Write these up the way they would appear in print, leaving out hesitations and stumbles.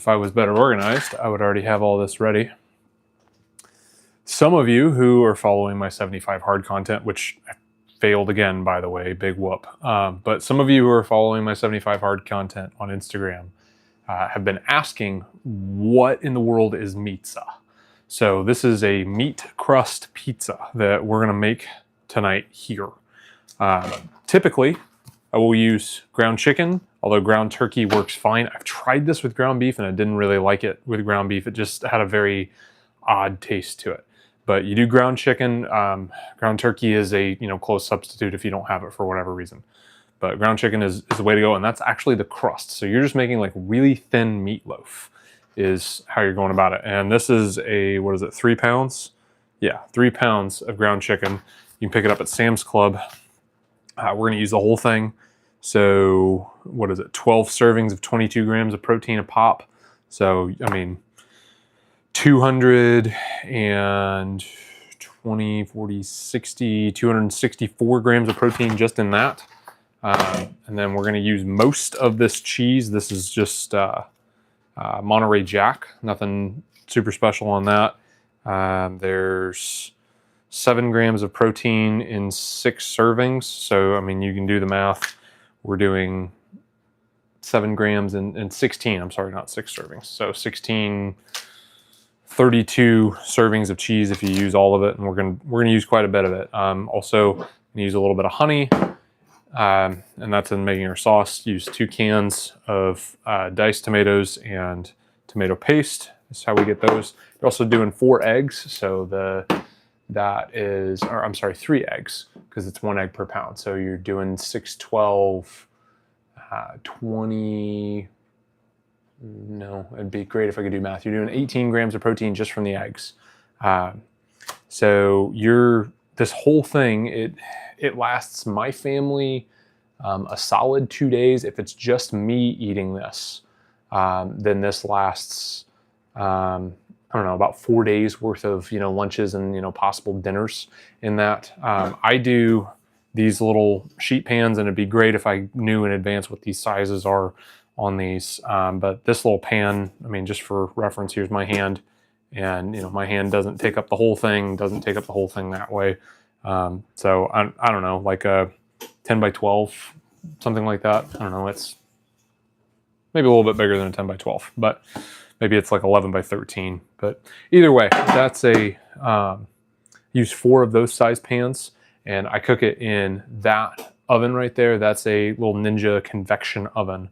If I was better organized, I would already have all this ready. Some of you who are following my 75 hard content, which I failed again, by the way, big whoop. But some of you who are following my 75 hard content on Instagram have been asking, what in the world is pizza? So this is a meat crust pizza that we're gonna make tonight here. Typically, I will use ground chicken, although ground turkey works fine. I've tried this with ground beef and I didn't really like it with ground beef. It just had a very odd taste to it. But you do ground chicken. Ground turkey is a close substitute if you don't have it for whatever reason. But ground chicken is the way to go, and that's actually the crust. So you're just making like really thin meatloaf is how you're going about it. And this is a, 3 pounds? Yeah, 3 pounds of ground chicken. You can pick it up at Sam's Club. We're gonna use the whole thing. So 12 servings of 22 grams of protein a pop. So, I mean, 220, 40, 60, 264 grams of protein just in that. And then we're going to use most of this cheese. This is just Monterey Jack, nothing super special on that. There's 7 grams of protein in 6 servings. So, I mean, you can do the math. We're doing 7 grams and 16, I'm sorry, not 6 servings. So 16, 32 servings of cheese if you use all of it, and we're gonna use quite a bit of it. Also, gonna use a little bit of honey, and that's in making our sauce. Use 2 cans of diced tomatoes and tomato paste. That's how we get those. We're also doing 4 eggs, so that is, or I'm sorry, 3 eggs, because it's 1 egg per pound. So you're doing 6, 12, 20. No, it'd be great if I could do math. You're doing 18 grams of protein just from the eggs. So this whole thing, it lasts my family a solid 2 days. If it's just me eating this, then this lasts, I don't know, about 4 days worth of, lunches and, possible dinners in that. I do these little sheet pans, and it'd be great if I knew in advance what these sizes are on these, but this little pan, I mean, just for reference, here's my hand, and my hand doesn't take up the whole thing, that way. So I don't know, like a 10 by 12, something like that. I don't know, it's maybe a little bit bigger than a 10 by 12, but maybe it's like 11 by 13. But either way, that's use 4 of those size pans, and I cook it in that oven right there. That's a little Ninja convection oven.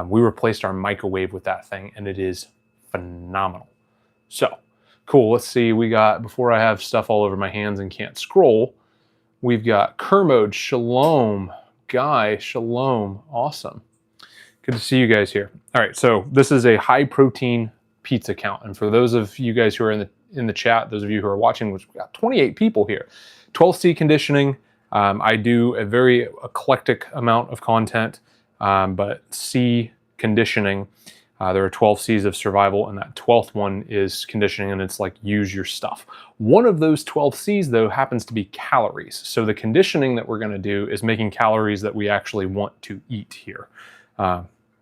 We replaced our microwave with that thing, and it is phenomenal. So, cool. Let's see. We got, before I have stuff all over my hands and can't scroll, we've got Kermode, Shalom, Guy, Shalom. Awesome. Good to see you guys here. All right, so this is a high protein pizza count. And for those of you guys who are in the chat, those of you who are watching, which we've got 28 people here, 12C conditioning. I do a very eclectic amount of content. But C, conditioning, there are 12 C's of survival, and that 12th one is conditioning, and it's like use your stuff. One of those 12 C's, though, happens to be calories. So the conditioning that we're going to do is making calories that we actually want to eat here.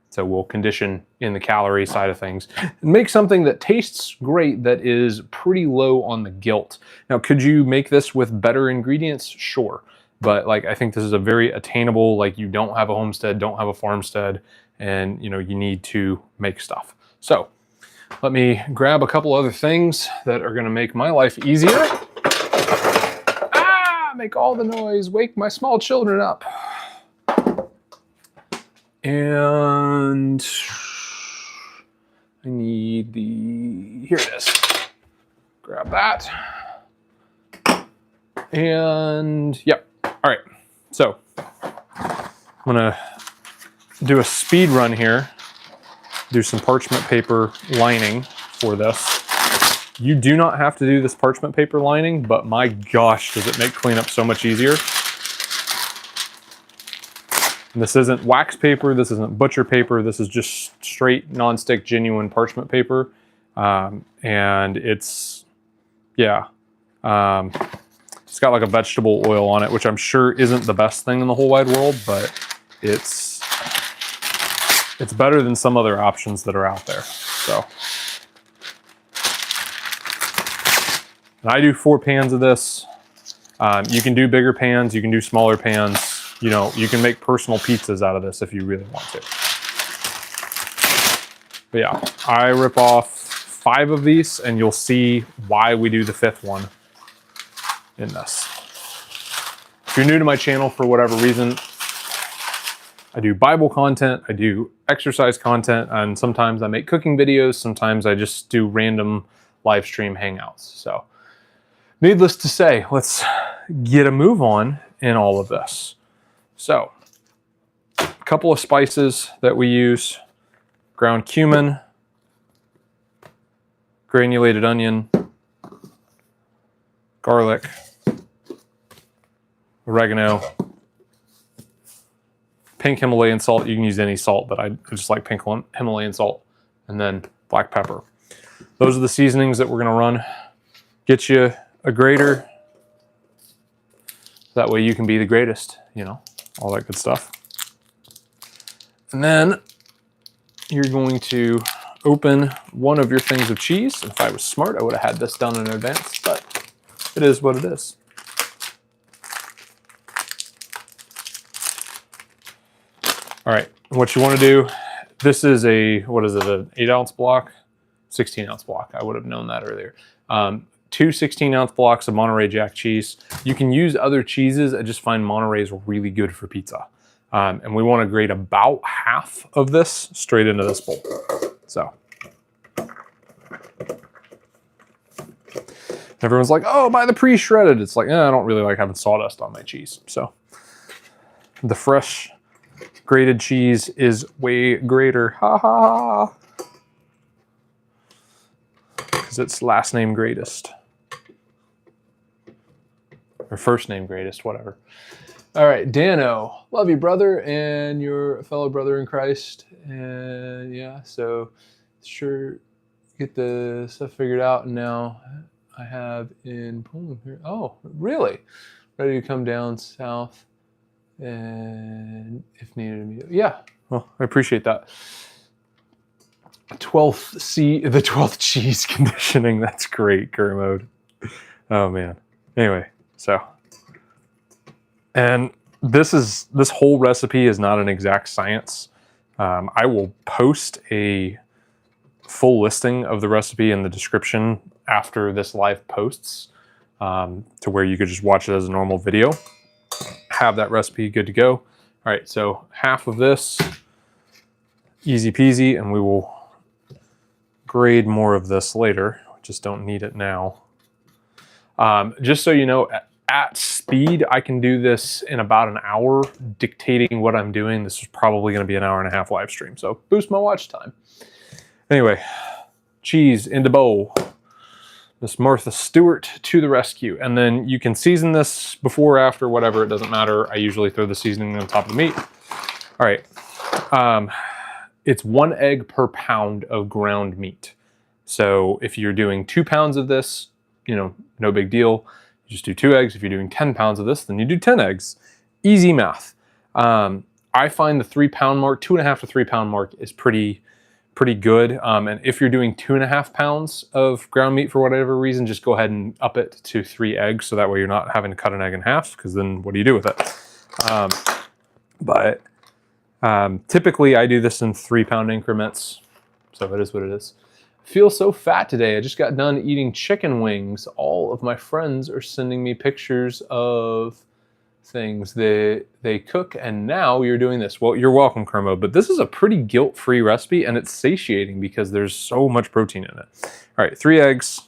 So we'll condition in the calorie side of things and make something that tastes great that is pretty low on the guilt. Now, could you make this with better ingredients? Sure. But I think this is a very attainable, you don't have a homestead, don't have a farmstead, and you need to make stuff. So let me grab a couple other things that are gonna make my life easier. Make all the noise, wake my small children up. And I need here it is. Grab that. And yep. All right, so I'm gonna do a speed run here, do some parchment paper lining for this. You do not have to do this parchment paper lining, but my gosh, does it make cleanup so much easier. And this isn't wax paper, this isn't butcher paper, this is just straight non-stick genuine parchment paper. And it's, yeah. It's got like a vegetable oil on it, which I'm sure isn't the best thing in the whole wide world, but it's it's better than some other options that are out there. So, and I do 4 pans of this. You can do bigger pans, you can do smaller pans. You know, you can make personal pizzas out of this if you really want to. But yeah, I rip off 5 of these and you'll see why we do the 5th one in this. If you're new to my channel for whatever reason, I do Bible content, I do exercise content, and sometimes I make cooking videos, sometimes I just do random live stream hangouts. So, needless to say, let's get a move on in all of this. So, a couple of spices that we use: ground cumin, granulated onion, garlic, oregano, pink Himalayan salt. You can use any salt, but I just like pink Himalayan salt, and then black pepper. Those are the seasonings that we're gonna run. Get you a grater. That way you can be the greatest, you know, all that good stuff. And then you're going to open one of your things of cheese. If I was smart, I would have had this done in advance, but it is what it is. All right, what you want to do, this is a, what is it, an 8-ounce block? 16-ounce block, I would have known that earlier. 2 16-ounce blocks of Monterey Jack cheese. You can use other cheeses, I just find Monterey is really good for pizza. And we want to grate about half of this straight into this bowl. So. Everyone's like, oh, buy the pre-shredded. It's like, I don't really like having sawdust on my cheese. So the fresh grated cheese is way greater. Ha ha. Because it's last name greatest. Or first name greatest, whatever. All right, Dano, love you, brother, and your fellow brother in Christ. And yeah, so sure, get the stuff figured out. And now I have in Poland here. Oh, really? Ready to come down south, and if needed, yeah. Well, I appreciate that. the 12th cheese conditioning. That's great, Kermode. Oh man. Anyway, so. And this whole recipe is not an exact science. I will post a full listing of the recipe in the description after this live posts, to where you could just watch it as a normal video. Have that recipe good to go. All right, so half of this, easy peasy, and we will grade more of this later. Just don't need it now. Just so you know, at speed, I can do this in about an hour, dictating what I'm doing. This is probably going to be an 1.5-hour live stream, so boost my watch time. Anyway, cheese into bowl. Miss Martha Stewart to the rescue. And then you can season this before or after, whatever, it doesn't matter. I usually throw the seasoning on top of the meat. All right. It's 1 egg per pound of ground meat. So if you're doing 2 pounds of this, you know, no big deal. You just do 2 eggs. If you're doing 10 pounds of this, then you do 10 eggs. Easy math. I find the 3-pound mark, 2.5 to 3 pound mark is pretty good. And if you're doing 2.5 pounds of ground meat for whatever reason, just go ahead and up it to 3 eggs. So that way you're not having to cut an egg in half, because then what do you do with it? Typically I do this in 3-pound increments. So it is what it is. Feel so fat today. I just got done eating chicken wings. All of my friends are sending me pictures of things that they cook, and now you're doing this. Well, you're welcome, Kermo, but this is a pretty guilt-free recipe, and it's satiating because there's so much protein in it. All right, 3 eggs.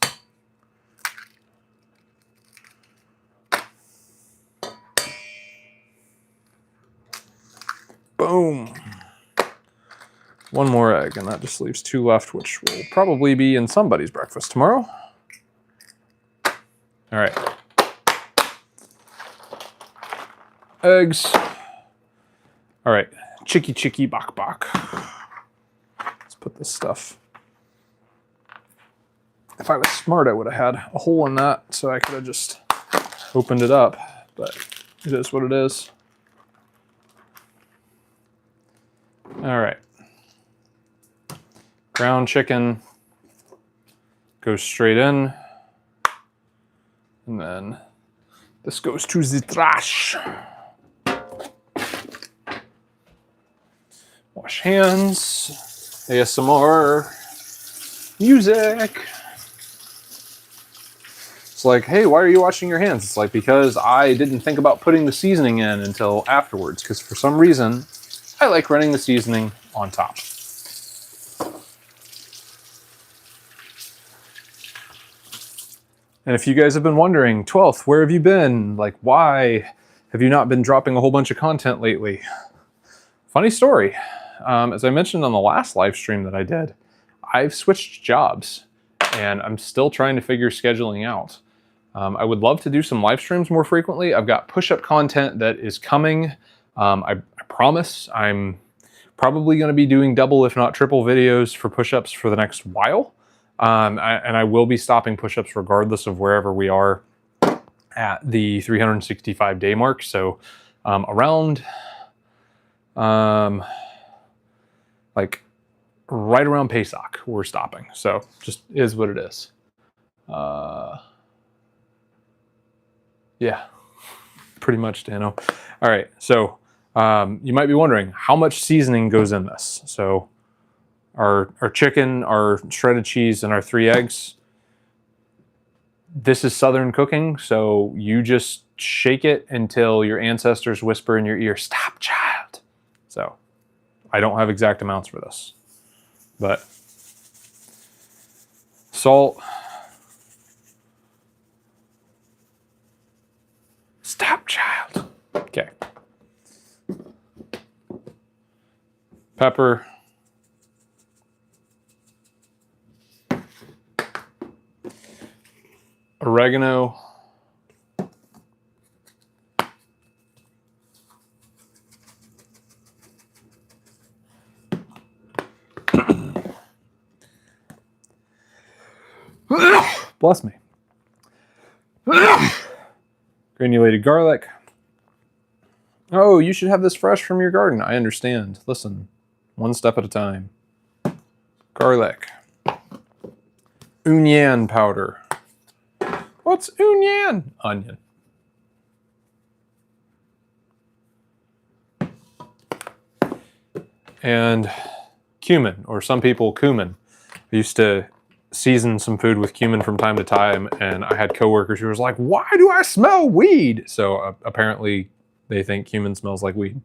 Boom. 1 more egg, and that just leaves 2 left, which will probably be in somebody's breakfast tomorrow. All right. Eggs. All right, chicky bok bok. Let's put this stuff. If I was smart, I would have had a hole in that, so I could have just opened it up, but it is what it is. All right. Ground chicken goes straight in. And then this goes to the trash. Wash hands. ASMR. Music. It's like, hey, why are you washing your hands? It's like, because I didn't think about putting the seasoning in until afterwards, because for some reason, I like running the seasoning on top. And if you guys have been wondering, 12th, where have you been? Like, why have you not been dropping a whole bunch of content lately? Funny story. As I mentioned on the last live stream that I did, I've switched jobs and I'm still trying to figure scheduling out. I would love to do some live streams more frequently. I've got push-up content that is coming. I promise I'm probably going to be doing double, if not triple videos for push-ups for the next while. And I will be stopping push-ups regardless of wherever we are at the 365 day mark. So around like right around Pesach, we're stopping. So just is what it is. Yeah, pretty much, Dano. All right, so you might be wondering how much seasoning goes in this. So our chicken, our shredded cheese, and our 3 eggs. This is Southern cooking, so you just shake it until your ancestors whisper in your ear, "Stop, child." So I don't have exact amounts for this, but salt. Stop, child. Okay. Pepper. Oregano. Bless me. Granulated garlic. Oh, you should have this fresh from your garden. I understand. Listen, one step at a time. Garlic. Onion powder. What's onion? Onion. And cumin, or some people cumin. I used to season some food with cumin from time to time, and I had coworkers who was like, "Why do I smell weed?" So apparently they think cumin smells like weed.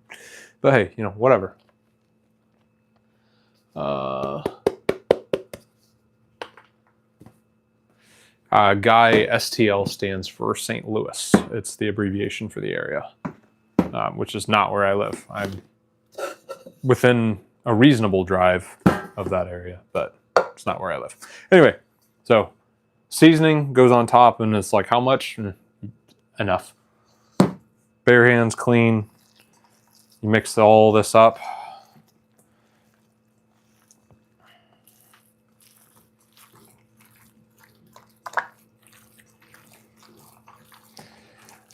But hey, you know, whatever. Guy, STL stands for St. Louis. It's the abbreviation for the area, which is not where I live. I'm within a reasonable drive of that area, but it's not where I live. Anyway, so seasoning goes on top, and it's like, how much? Enough. Bare hands, clean. You mix all this up.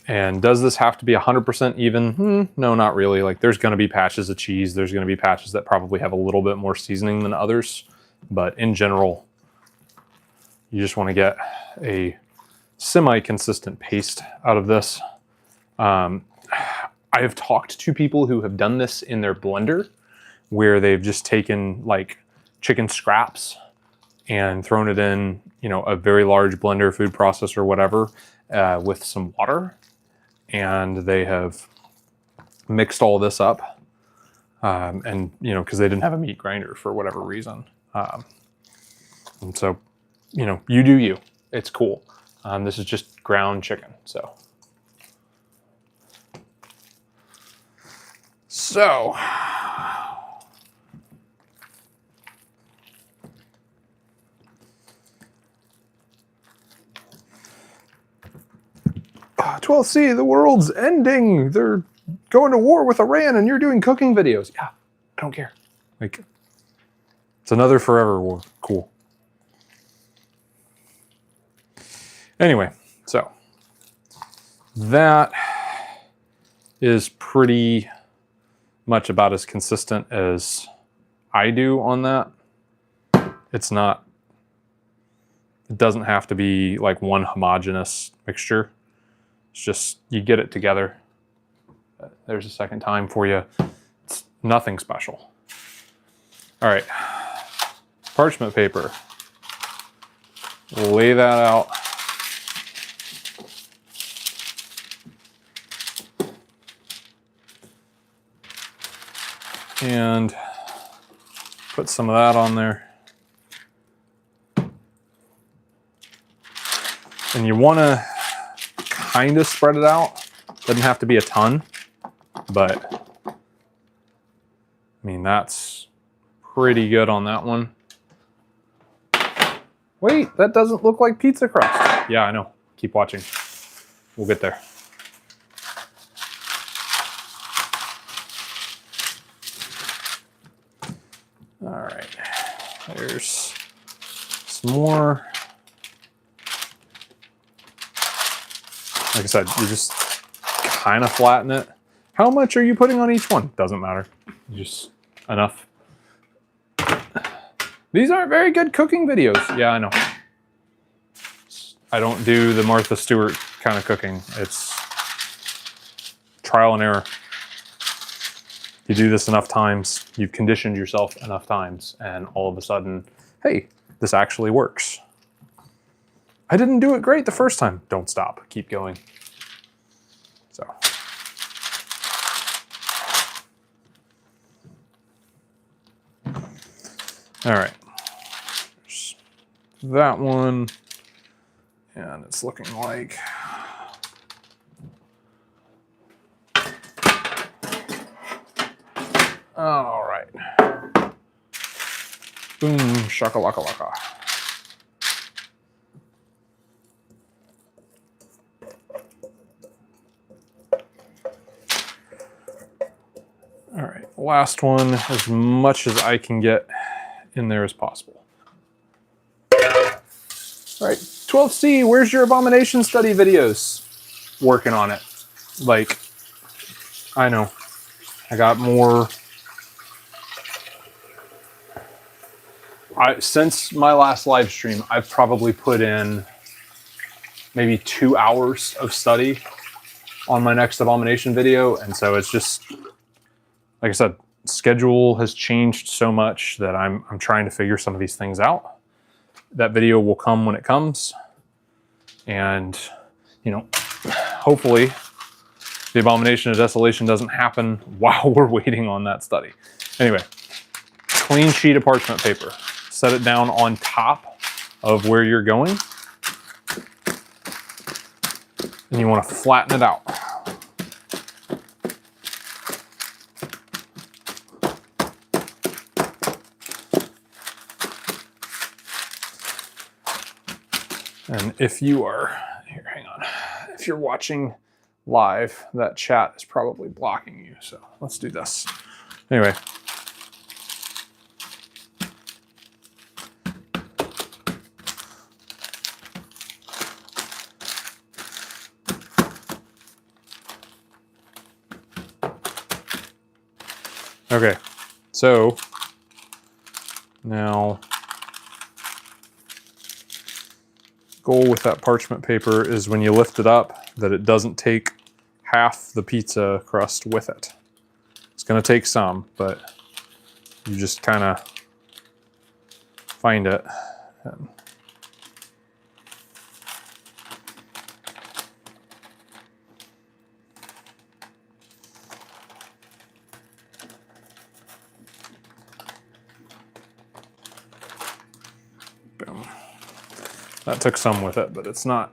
And does this have to be 100% even? No, not really. Like, there's going to be patches of cheese. There's going to be patches that probably have a little bit more seasoning than others. But in general, you just want to get a semi-consistent paste out of this. I have talked to people who have done this in their blender, where they've just taken like chicken scraps and thrown it in, you know, a very large blender, food processor, whatever, with some water. And they have mixed all this up, and you know, because they didn't have a meat grinder for whatever reason, and so, you know, you do you. It's cool. This is just ground chicken, so 12C, the world's ending. They're going to war with Iran and you're doing cooking videos. Yeah, I don't care. Like, it's another forever war. Cool. Anyway, so that is pretty much about as consistent as I do on that. It's not, it doesn't have to be like one homogeneous mixture. It's just, you get it together. There's a second time for you. It's nothing special. All right, parchment paper. Lay that out. And put some of that on there. And you want to kind of spread it out. Doesn't have to be a ton, but I mean, that's pretty good on that one. Wait, that doesn't look like pizza crust. Yeah, I know. Keep watching. We'll get there. All right, there's some more. Like I said, you just kind of flatten it. How much are you putting on each one? Doesn't matter. Just enough. These aren't very good cooking videos. Yeah, I know. I don't do the Martha Stewart kind of cooking. It's trial and error. You do this enough times, you've conditioned yourself enough times, and all of a sudden, hey, this actually works. I didn't do it great the first time. Don't stop, keep going. So. All right, there's that one, and it's looking like, all right. Boom, shakalaka-laka. All right, last one, as much as I can get in there as possible. All right, 12C, where's your abomination study videos? Working on it. Like, I know, I got more. Since my last live stream, I've probably put in maybe 2 hours of study on my next abomination video. And so it's just, like I said, schedule has changed so much that I'm trying to figure some of these things out. That video will come when it comes. And, you know, hopefully the abomination of desolation doesn't happen while we're waiting on that study. Anyway, clean sheet of parchment paper. Set it down on top of where you're going. And you want to flatten it out. And if you are, here, hang on. If you're watching live, that chat is probably blocking you. So let's do this. Anyway. Okay, so now goal with that parchment paper is when you lift it up that it doesn't take half the pizza crust with it. It's going to take some, but you just kind of find it. And boom. That took some with it, but it's not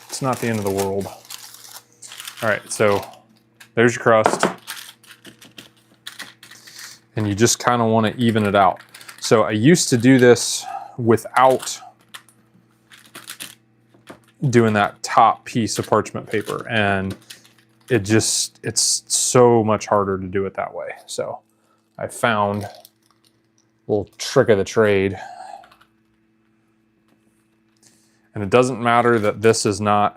the end of the world. All right, so there's your crust. And you just kind of want to even it out. So I used to do this without doing that top piece of parchment paper, and it's so much harder to do it that way. So I found a little trick of the trade. And it doesn't matter that this is not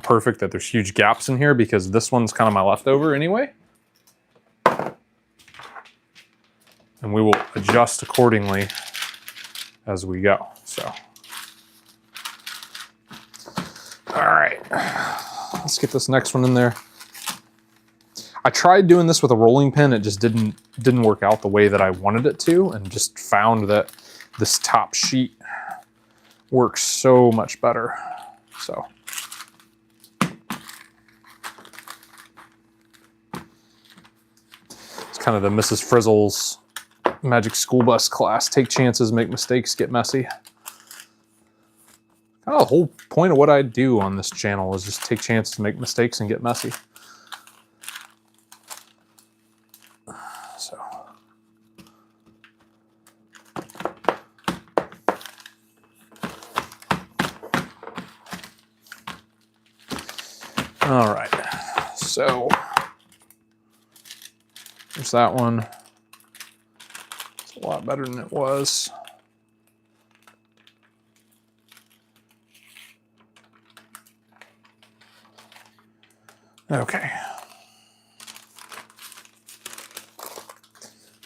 perfect, that there's huge gaps in here, because this one's kind of my leftover anyway. And we will adjust accordingly as we go. So, all right, let's get this next one in there. I tried doing this with a rolling pin. It just didn't work out the way that I wanted it to, and just found that this top sheet works so much better. So. It's kind of the Mrs. Frizzle's Magic School Bus class. Take chances, make mistakes, get messy. Kind of the whole point of what I do on this channel is just take chances, make mistakes, and get messy. So. All right, so there's that one. It's a lot better than it was. Okay.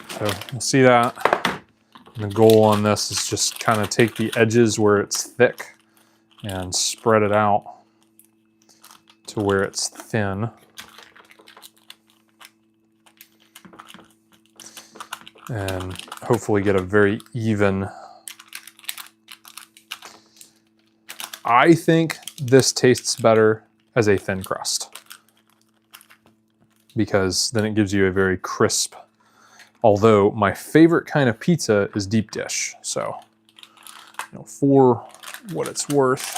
So we'll see that. And the goal on this is just kind of take the edges where it's thick and spread it out to where it's thin. And hopefully get a very even. I think this tastes better as a thin crust, because then it gives you a very crisp, although my favorite kind of pizza is deep dish. So, you know, for what it's worth,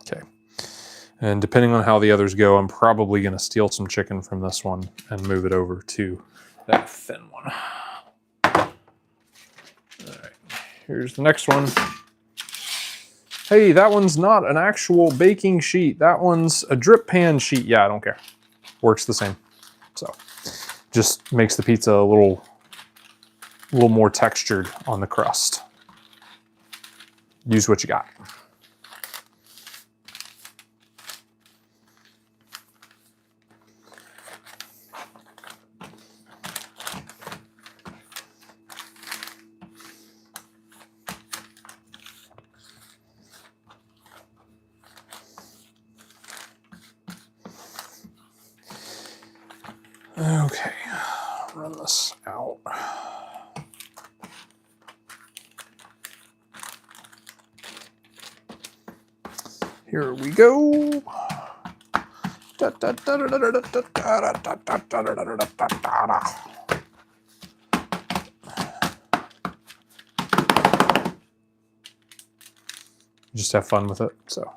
okay. And depending on how the others go, I'm probably going to steal some chicken from this one and move it over to that thin one. All right, here's the next one. Hey, that one's not an actual baking sheet. That one's a drip pan sheet. Yeah, I don't care. Works the same. So just makes the pizza a little more textured on the crust. Use what you got. Okay, run this out. Here we go. Just have fun with it. So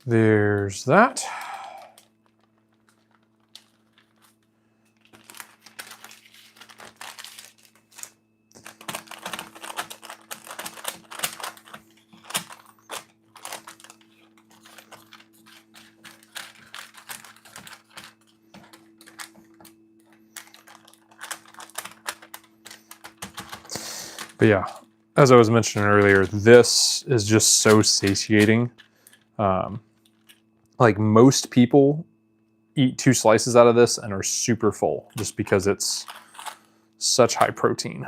there's that. But yeah, as I was mentioning earlier, this is just so satiating. Like most people eat 2 slices out of this and are super full just because it's such high protein.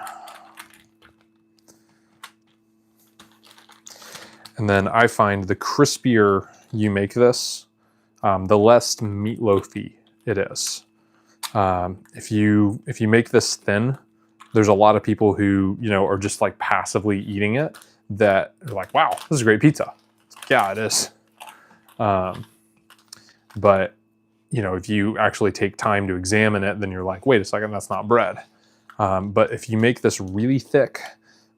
And then I find the crispier you make this, the less meatloafy it is. If you make this thin, there's a lot of people who, you know, are just like passively eating it that are like, wow, this is a great pizza. Yeah, it is. But, you know, if you actually take time to examine it, then you're like, wait a second, that's not bread. But if you make this really thick,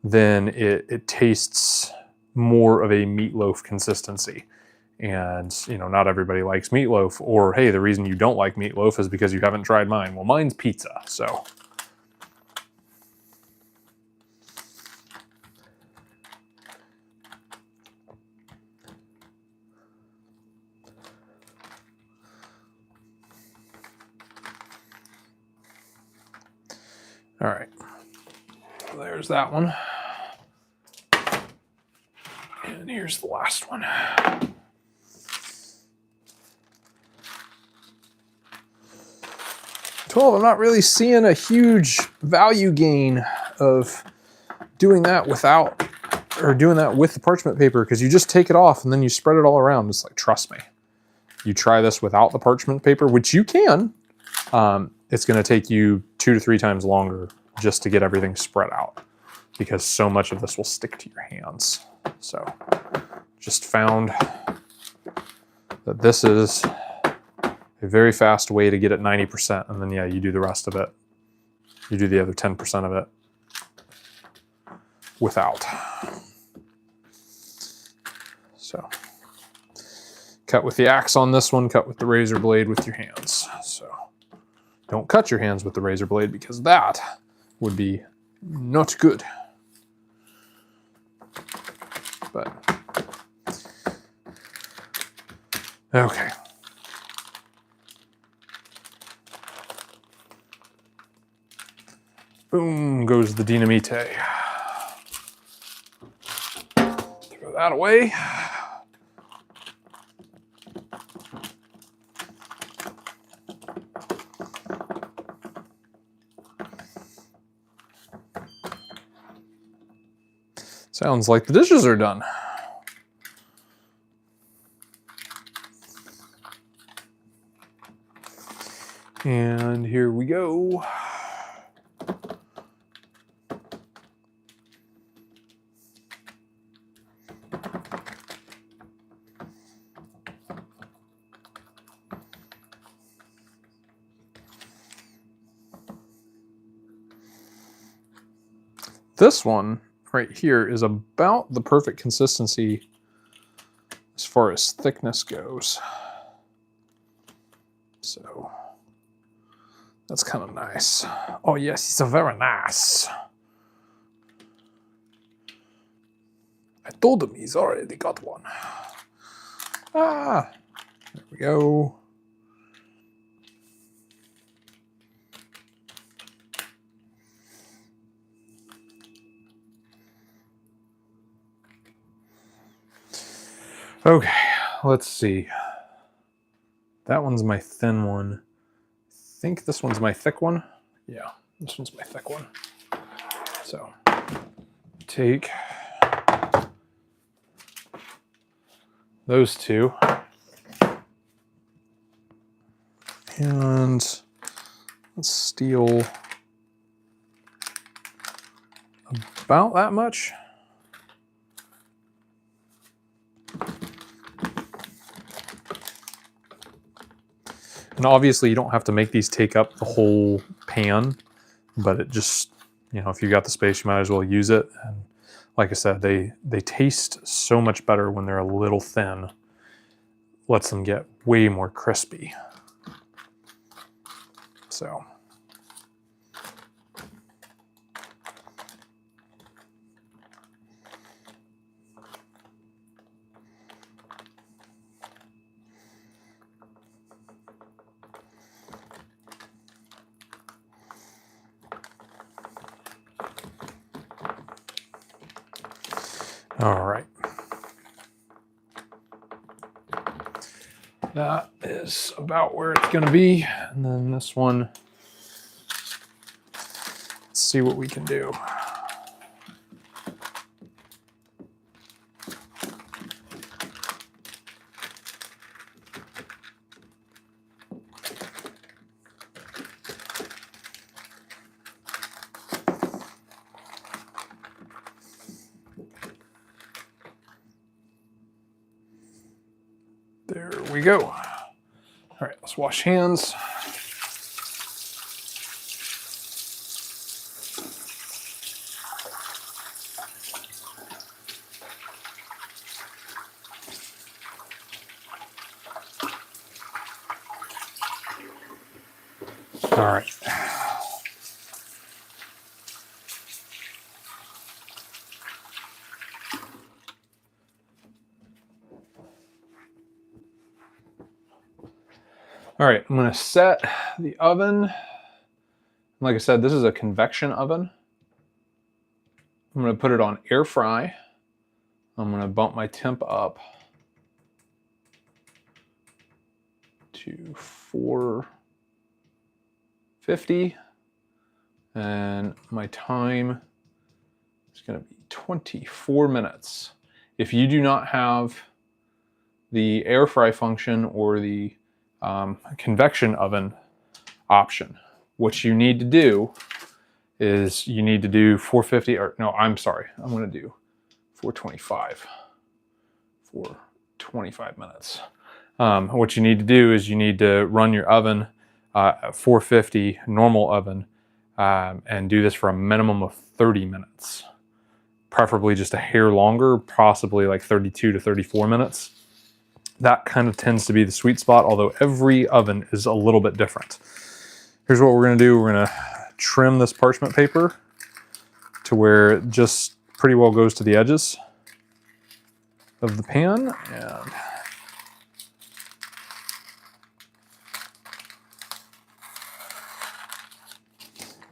then it tastes more of a meatloaf consistency. And, you know, not everybody likes meatloaf, or, hey, the reason you don't like meatloaf is because you haven't tried mine. Well, mine's pizza, so. All right, there's that one. And here's the last one. I'm not really seeing a huge value gain of doing that without, or doing that with the parchment paper, because you just take it off and then you spread it all around. It's like, trust me, you try this without the parchment paper, which you can, it's going to take you 2 to 3 times longer just to get everything spread out, because so much of this will stick to your hands. So just found that this is a very fast way to get it 90%, and then yeah, you do the rest of it. You do the other 10% of it without. So cut with the axe on this one, cut with the razor blade with your hands. So don't cut your hands with the razor blade, because that would be not good. But okay. Boom goes the dynamite. Throw that away. Sounds like the dishes are done. And here we go. This one right here is about the perfect consistency as far as thickness goes. So that's kind of nice. Oh yes, it's a very nice. I told him he's already got one. Ah, there we go. Okay, let's see. That one's my thin one. I think this one's my thick one. Yeah, this one's my thick one. So take those two and let's steal about that much. And obviously you don't have to make these take up the whole pan, but it just, you know, if you got the space, you might as well use it. And like I said, they taste so much better when they're a little thin. Lets them get way more crispy. So. All right. That is about where it's going to be. And then this one, let's see what we can do. There we go. All right, let's wash hands. All right. All right, I'm gonna set the oven. Like I said, this is a convection oven. I'm gonna put it on air fry I'm gonna bump my temp up to 450, and my time is gonna be 24 minutes. If you do not have the air fry function or the convection oven option, what you need to do is you need to do 450, or no, I'm sorry, I'm gonna do 425 for 25 minutes. What you need to do is you need to run your oven at 450, normal oven, and do this for a minimum of 30 minutes. Preferably just a hair longer, possibly like 32 to 34 minutes. That kind of tends to be the sweet spot, although every oven is a little bit different. Here's what we're gonna do. We're gonna trim this parchment paper to where it just pretty well goes to the edges of the pan. And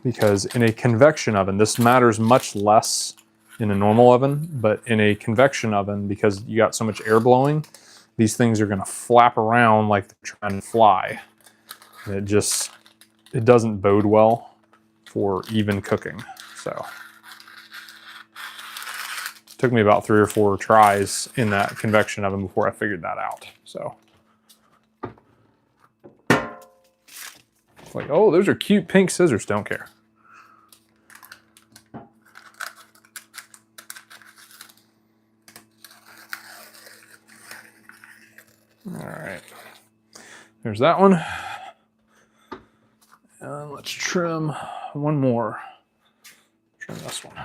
because in a convection oven, this matters much less in a normal oven, but in a convection oven, because you got so much air blowing, these things are gonna flap around like they're trying to fly. And it doesn't bode well for even cooking. So it took me about 3 or 4 tries in that convection oven before I figured that out. So it's like, oh, those are cute pink scissors, don't care. All right, there's that one. And let's trim one more. Trim this one.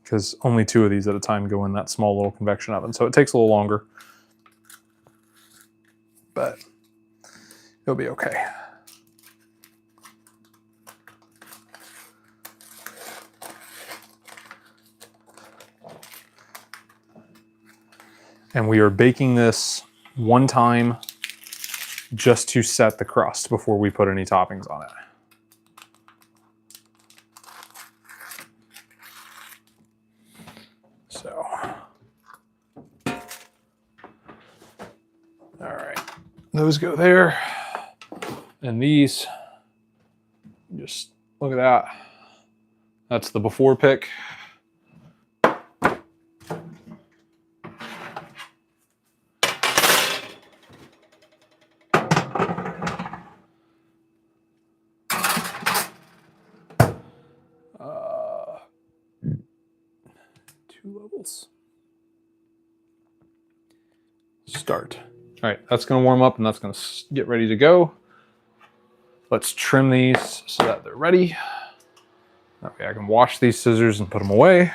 Because only 2 of these at a time go in that small little convection oven, so it takes a little longer. But it'll be okay. And we are baking this one time just to set the crust before we put any toppings on it. So, all right, those go there. And these, just look at that. That's the before pick. Start. All right, that's gonna warm up and that's gonna get ready to go. Let's trim these so that they're ready. That way I can wash these scissors and put them away.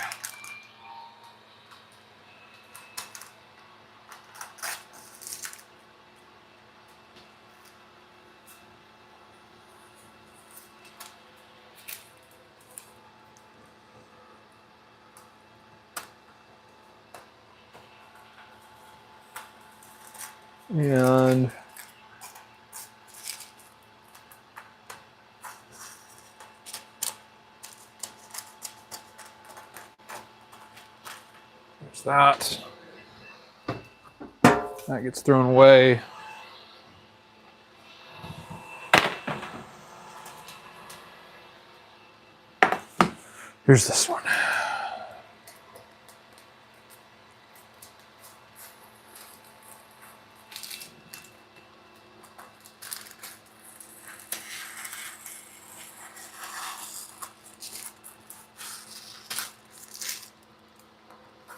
And there's that. That gets thrown away. Here's this one.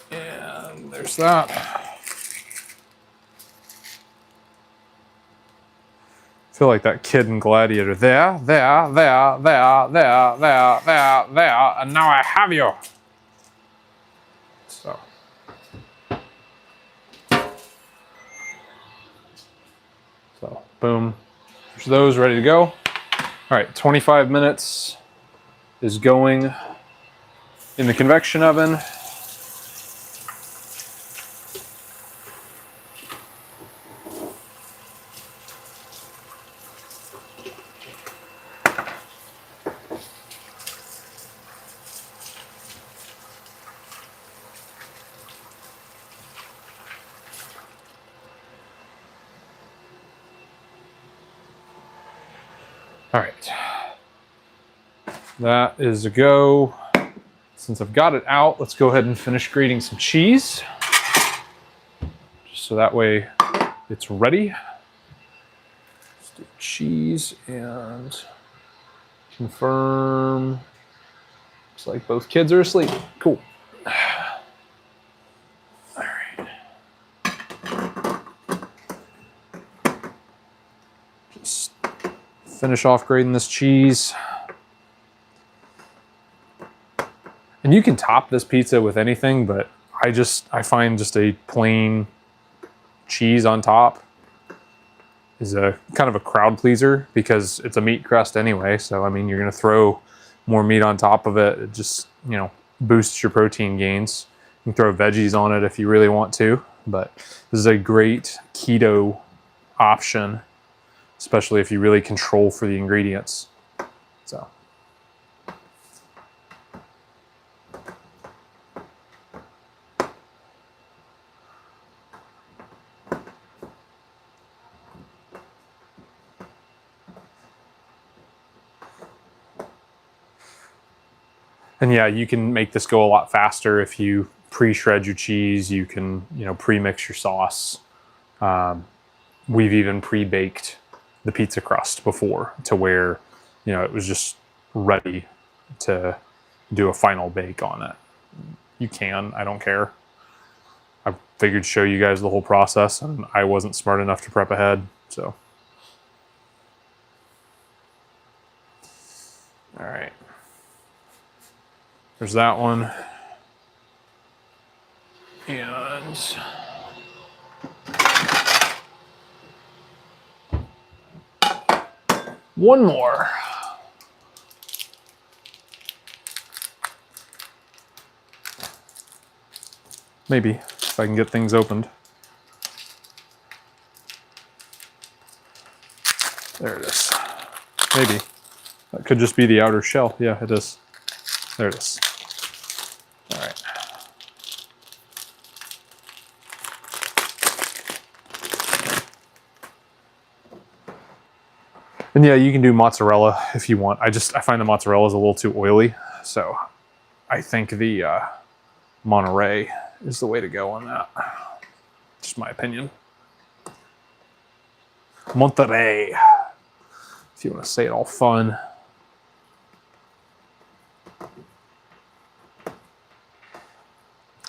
And there's that. I feel like that kid in Gladiator. There, there, there, there, there, there, there, there, and now I have you. So. So, boom. There's those ready to go. All right, 25 minutes is going in the convection oven. All right, that is a go. Since I've got it out, let's go ahead and finish grating some cheese. Just so that way it's ready. Let's do cheese and confirm. Looks like both kids are asleep. Cool. All right. Just finish off grating this cheese. And you can top this pizza with anything, but I find just a plain cheese on top is a kind of a crowd pleaser because it's a meat crust anyway. So, I mean, you're going to throw more meat on top of it. It just, you know, boosts your protein gains. You can throw veggies on it if you really want to, but this is a great keto option, especially if you really control for the ingredients. So. And yeah, you can make this go a lot faster if you pre-shred your cheese. You can, you know, pre-mix your sauce. We've even pre-baked the pizza crust before to where, you know, it was just ready to do a final bake on it. You can, I don't care. I figured to show you guys the whole process, and I wasn't smart enough to prep ahead, so. All right. There's that one. And one more. Maybe, if I can get things opened. There it is. Maybe. That could just be the outer shell. Yeah, it is. There it is. All right. And yeah, you can do mozzarella if you want. I find the mozzarella is a little too oily, so I think the Monterey is the way to go on that. Just my opinion. Monterey, if you want to say it all fun.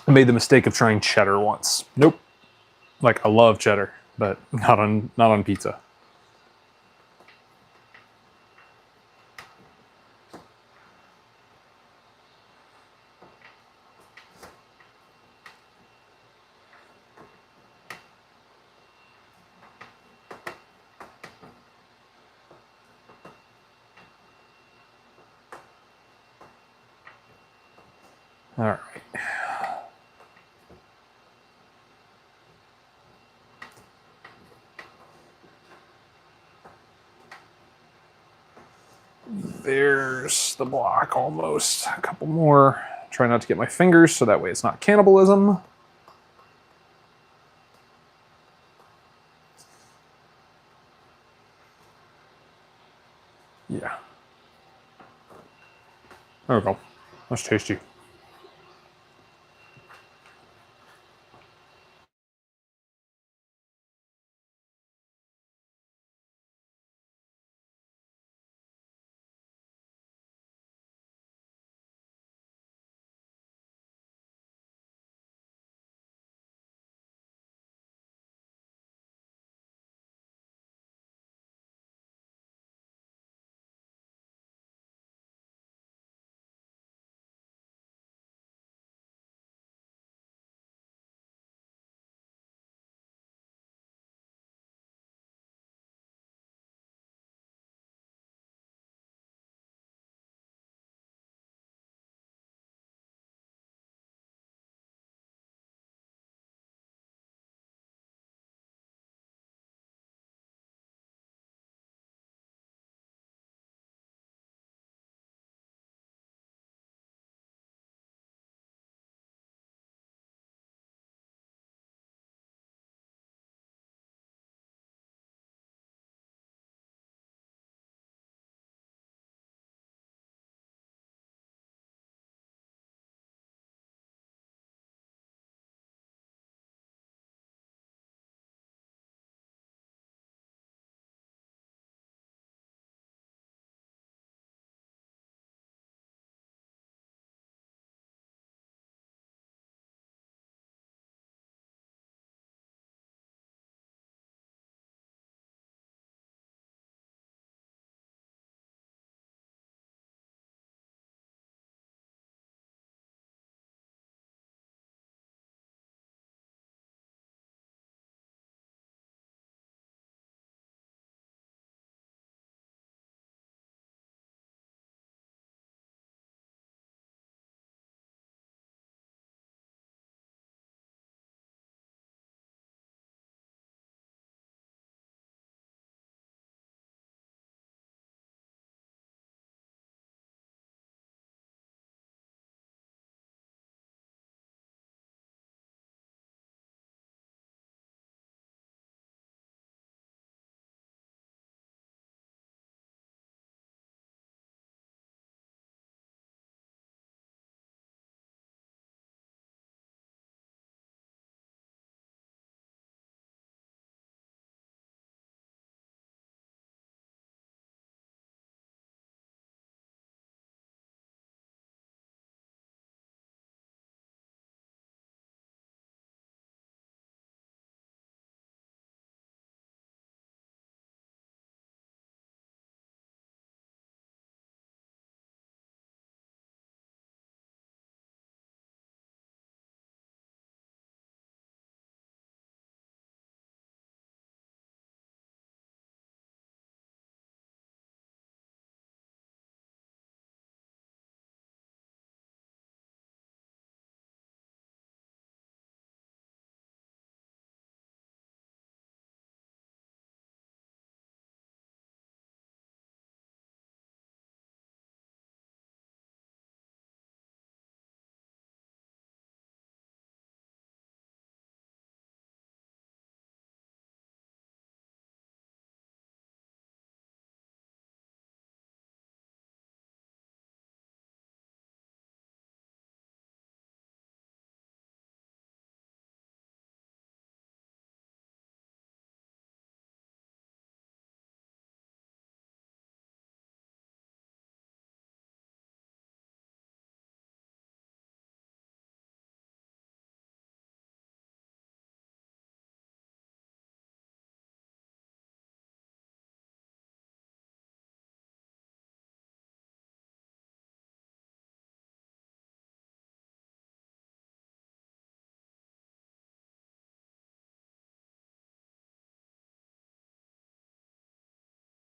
I made the mistake of trying cheddar once. Nope. Like, I love cheddar, but not on pizza. All right. There's the block almost. A couple more. Try not to get my fingers so that way it's not cannibalism. Yeah. There we go. That's tasty.